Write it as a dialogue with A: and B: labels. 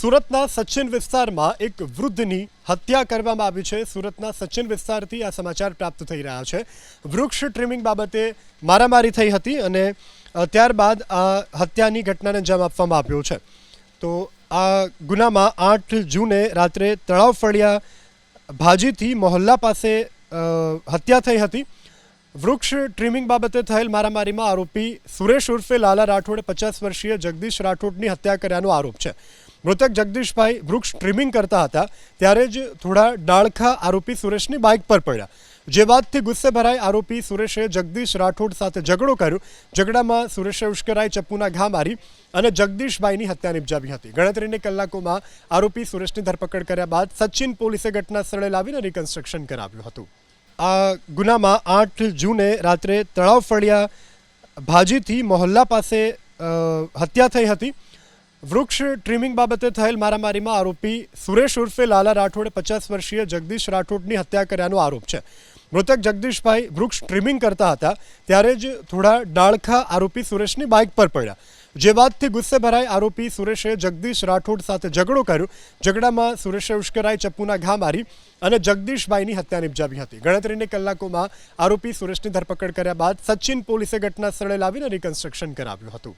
A: સુરતના સચિન વિસ્તારમાં એક વૃદ્ધની હત્યા કરવામાં આવી છે। સુરતના સચિન વિસ્તારથી આ સમાચાર પ્રાપ્ત થઈ રહ્યા છે। વૃક્ષ ટ્રીમિંગ બાબતે મારામારી થઈ હતી અને ત્યારબાદ આ હત્યાની ઘટનાને અંજામ આપવામાં આવ્યો છે। તો આ ગુનામાં 8 જૂને રાત્રે તળાવ ફળિયા ભાજીથી મોહલ્લા પાસે હત્યા થઈ હતી। વૃક્ષ ટ્રીમિંગ બાબતે થયેલ મારામારીમાં આરોપી સુરેશ ઉર્ફે લાલા રાઠોડે 50 વર્ષીય જગદીશ રાઠોડની હત્યા કર્યાનો આરોપ છે। મૃતક જગદીશભાઈ વૃક્ષ ટ્રીમિંગ કરતા હતા ત્યારે જ થોડા ડાળખા આરોપી સુરેશની બાઇક પર પડ્યા, જે બાદથી ગુસ્સે ભરાઈ આરોપી સુરેશે જગદીશ રાઠોડ સાથે ઝઘડો કર્યો। ઝઘડામાં સુરેશે ઉશ્કેરાઈ ચપ્પુના ઘા મારી અને જગદીશભાઈની હત્યા નિપજાવી હતી। ગણતરીની કલાકોમાં આરોપી સુરેશની ધરપકડ કર્યા બાદ સચિન પોલીસે ઘટના સ્થળે લાવીને રિકન્સ્ટ્રક્શન કરાવ્યું હતું। આ ગુનામાં 8 જૂને રાત્રે તળાવ ફળિયા ભાજીથી મોહલ્લા પાસે હત્યા થઈ હતી। વૃક્ષ ટ્રીમિંગ બાબતે થયેલ મારામારીમાં આરોપી સુરેશ ઉર્ફે લાલા રાઠોડે 50 વર્ષીય જગદીશ રાઠોડની હત્યા કર્યાનો આરોપ છે। મૃતક જગદીશભાઈ વૃક્ષ ટ્રીમિંગ કરતા હતા ત્યારે જ થોડા ડાળખા આરોપી સુરેશની બાઇક પર પડ્યા, જે બાદથી ગુસ્સે ભરાઈ આરોપી સુરેશે જગદીશ રાઠોડ સાથે ઝઘડો કર્યો। ઝઘડામાં સુરેશે ઉશ્કેરાઈ ચપ્પુના ઘા મારી અને જગદીશભાઈની હત્યા નિપજાવી હતી। ગણતરીની કલાકોમાં આરોપી સુરેશની ધરપકડ કર્યા બાદ સચિન પોલીસે ઘટના સ્થળે લાવીને રિકન્સ્ટ્રક્શન કરાવ્યું હતું।